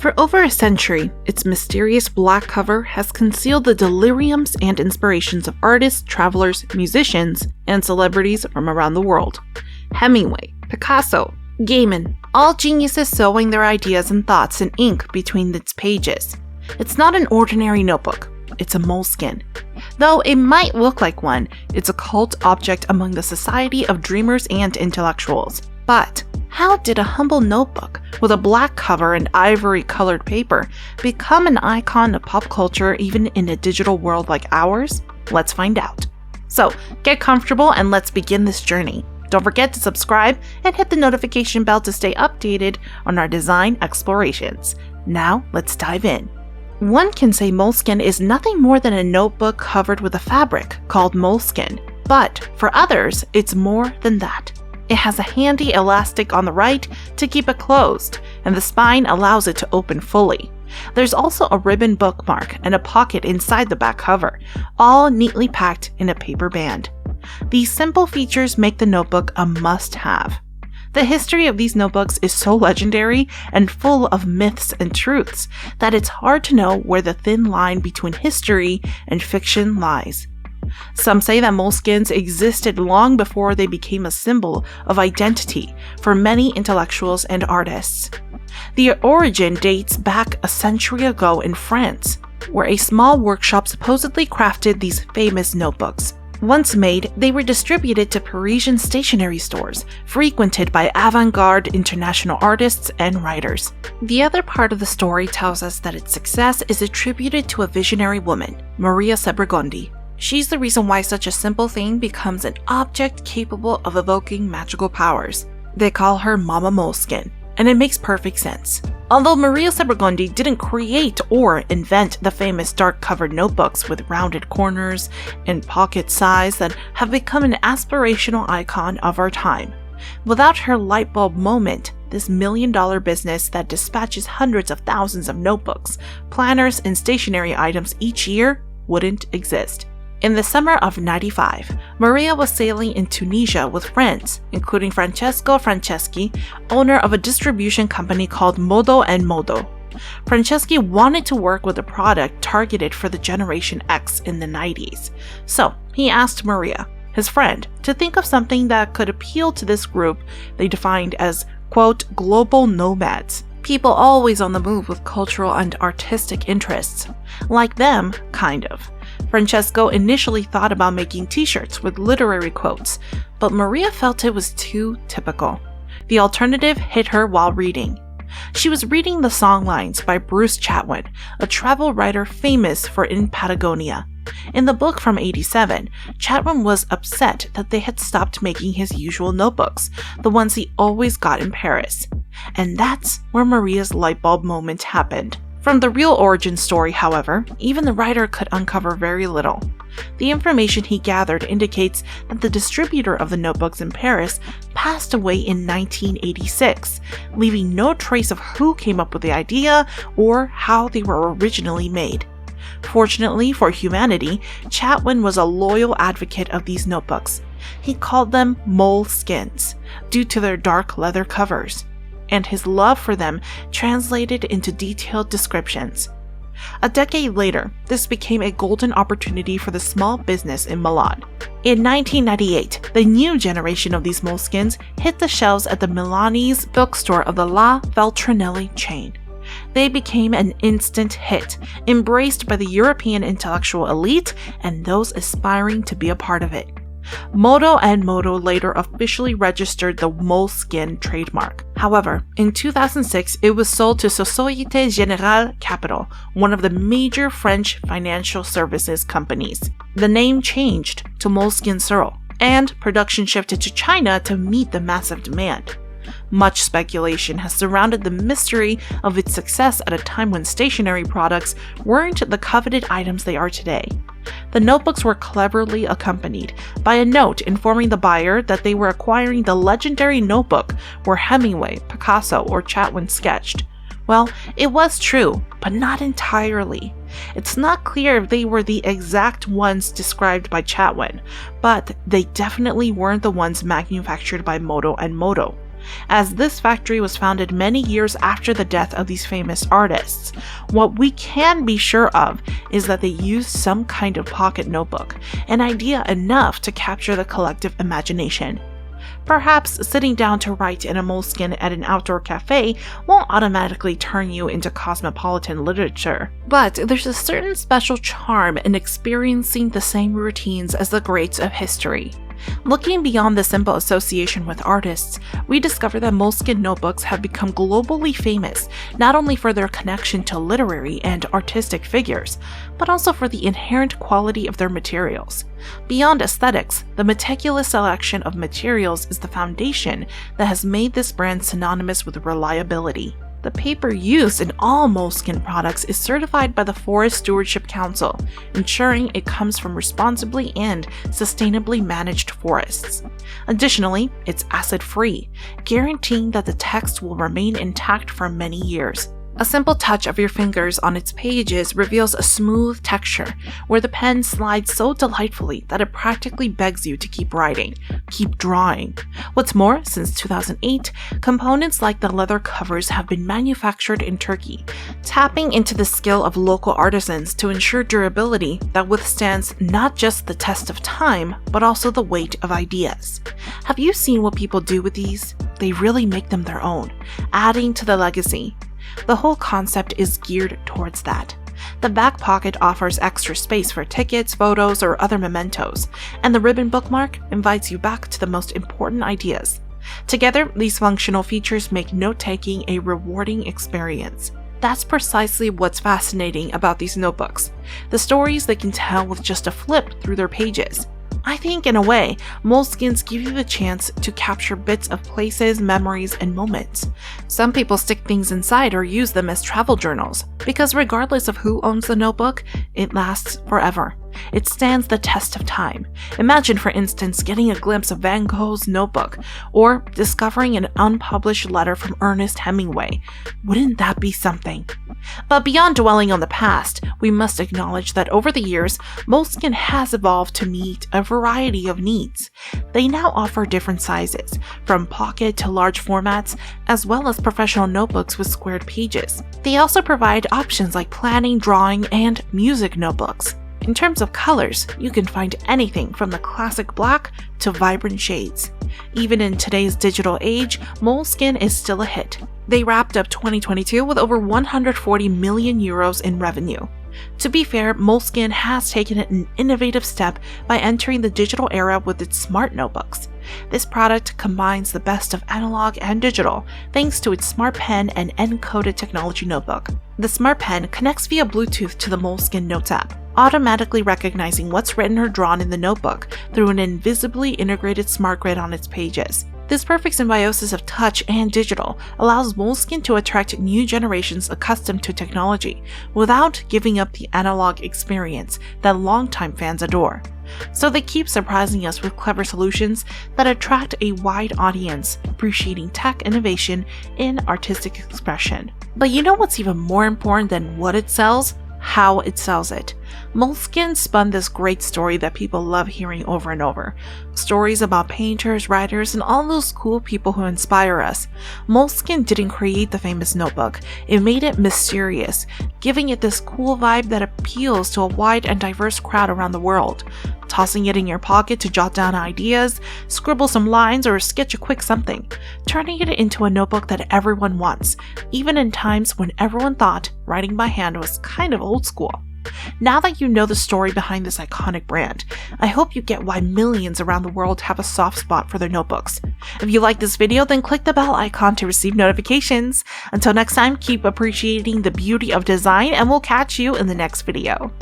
For over a century, its mysterious black cover has concealed the deliriums and inspirations of artists, travelers, musicians, and celebrities from around the world. Hemingway, Picasso, Gaiman, all geniuses sewing their ideas and thoughts in ink between its pages. It's not an ordinary notebook, it's a Moleskine. Though it might look like one, it's a cult object among the society of dreamers and intellectuals. But how did a humble notebook with a black cover and ivory-colored paper become an icon of pop culture even in a digital world like ours? Let's find out. So, get comfortable and let's begin this journey. Don't forget to subscribe and hit the notification bell to stay updated on our design explorations. Now, let's dive in. One can say Moleskine is nothing more than a notebook covered with a fabric called moleskin, but for others, it's more than that. It has a handy elastic on the right to keep it closed, and the spine allows it to open fully. There's also a ribbon bookmark and a pocket inside the back cover, all neatly packed in a paper band. These simple features make the notebook a must-have. The history of these notebooks is so legendary and full of myths and truths that it's hard to know where the thin line between history and fiction lies. Some say that moleskines existed long before they became a symbol of identity for many intellectuals and artists. The origin dates back a century ago in France, where a small workshop supposedly crafted these famous notebooks. Once made, they were distributed to Parisian stationery stores, frequented by avant-garde international artists and writers. The other part of the story tells us that its success is attributed to a visionary woman, Maria Sebregondi. She's the reason why such a simple thing becomes an object capable of evoking magical powers. They call her Mama Moleskine, and it makes perfect sense. Although Maria Sebregondi didn't create or invent the famous dark-covered notebooks with rounded corners and pocket size that have become an aspirational icon of our time, without her light bulb moment, this million-dollar business that dispatches hundreds of thousands of notebooks, planners, and stationery items each year wouldn't exist. In the summer of '95, Maria was sailing in Tunisia with friends, including Francesco Franceschi, owner of a distribution company called Modo & Modo. Franceschi wanted to work with a product targeted for the Generation X in the 90s, so he asked Maria, his friend, to think of something that could appeal to this group they defined as, quote, global nomads. People always on the move with cultural and artistic interests. Like them, kind of. Francesco initially thought about making t-shirts with literary quotes, but Maria felt it was too typical. The alternative hit her while reading. She was reading the songlines by Bruce Chatwin, a travel writer famous for In Patagonia. In the book from '87, Chatwin was upset that they had stopped making his usual notebooks, the ones he always got in Paris. And that's where Maria's lightbulb moment happened. From the real origin story, however, even the writer could uncover very little. The information he gathered indicates that the distributor of the notebooks in Paris passed away in 1986, leaving no trace of who came up with the idea or how they were originally made. Fortunately for humanity, Chatwin was a loyal advocate of these notebooks. He called them moleskines, due to their dark leather covers, and his love for them translated into detailed descriptions. A decade later, this became a golden opportunity for the small business in Milan. In 1998, the new generation of these moleskines hit the shelves at the Milanese bookstore of the La Feltrinelli chain. They became an instant hit, embraced by the European intellectual elite and those aspiring to be a part of it. Modo & Modo later officially registered the Moleskine trademark. However, in 2006, it was sold to Société Générale Capital, one of the major French financial services companies. The name changed to Moleskine Searle, and production shifted to China to meet the massive demand. Much speculation has surrounded the mystery of its success at a time when stationery products weren't the coveted items they are today. The notebooks were cleverly accompanied by a note informing the buyer that they were acquiring the legendary notebook where Hemingway, Picasso, or Chatwin sketched. Well, it was true, but not entirely. It's not clear if they were the exact ones described by Chatwin, but they definitely weren't the ones manufactured by Modo & Modo. as this factory was founded many years after the death of these famous artists. What we can be sure of is that they used some kind of pocket notebook, an idea enough to capture the collective imagination. Perhaps sitting down to write in a Moleskine at an outdoor cafe won't automatically turn you into cosmopolitan literature, but there's a certain special charm in experiencing the same routines as the greats of history. Looking beyond the simple association with artists, we discover that Moleskine notebooks have become globally famous not only for their connection to literary and artistic figures, but also for the inherent quality of their materials. Beyond aesthetics, the meticulous selection of materials is the foundation that has made this brand synonymous with reliability. The paper used in all Moleskine products is certified by the Forest Stewardship Council, ensuring it comes from responsibly and sustainably managed forests. Additionally, it's acid-free, guaranteeing that the text will remain intact for many years. A simple touch of your fingers on its pages reveals a smooth texture, where the pen slides so delightfully that it practically begs you to keep writing, keep drawing. What's more, since 2008, components like the leather covers have been manufactured in Turkey, tapping into the skill of local artisans to ensure durability that withstands not just the test of time, but also the weight of ideas. Have you seen what people do with these? They really make them their own, adding to the legacy. The whole concept is geared towards that. The back pocket offers extra space for tickets, photos, or other mementos, and the ribbon bookmark invites you back to the most important ideas. Together, these functional features make note-taking a rewarding experience. That's precisely what's fascinating about these notebooks, the stories they can tell with just a flip through their pages. I think, in a way, Moleskines give you the chance to capture bits of places, memories, and moments. Some people stick things inside or use them as travel journals, because regardless of who owns the notebook, it lasts forever. It stands the test of time. Imagine, for instance, getting a glimpse of Van Gogh's notebook, or discovering an unpublished letter from Ernest Hemingway. Wouldn't that be something? But beyond dwelling on the past, we must acknowledge that over the years, Moleskine has evolved to meet a variety of needs. They now offer different sizes, from pocket to large formats, as well as professional notebooks with squared pages. They also provide options like planning, drawing, and music notebooks. In terms of colors, you can find anything from the classic black to vibrant shades. Even in today's digital age, Moleskine is still a hit. They wrapped up 2022 with over 140 million euros in revenue. To be fair, Moleskine has taken an innovative step by entering the digital era with its smart notebooks. This product combines the best of analog and digital thanks to its Smart Pen and encoded technology notebook. The Smart Pen connects via Bluetooth to the Moleskine Notes app, automatically recognizing what's written or drawn in the notebook through an invisibly integrated smart grid on its pages. This perfect symbiosis of touch and digital allows Moleskine to attract new generations accustomed to technology without giving up the analog experience that longtime fans adore. So they keep surprising us with clever solutions that attract a wide audience, appreciating tech innovation in artistic expression. But you know what's even more important than what it sells? How it sells it. Moleskine spun this great story that people love hearing over and over. Stories about painters, writers, and all those cool people who inspire us. Moleskine didn't create the famous notebook. It made it mysterious, giving it this cool vibe that appeals to a wide and diverse crowd around the world. Tossing it in your pocket to jot down ideas, scribble some lines, or sketch a quick something. Turning it into a notebook that everyone wants, even in times when everyone thought writing by hand was kind of old school. Now that you know the story behind this iconic brand, I hope you get why millions around the world have a soft spot for their notebooks. If you like this video, then click the bell icon to receive notifications. Until next time, keep appreciating the beauty of design, and we'll catch you in the next video.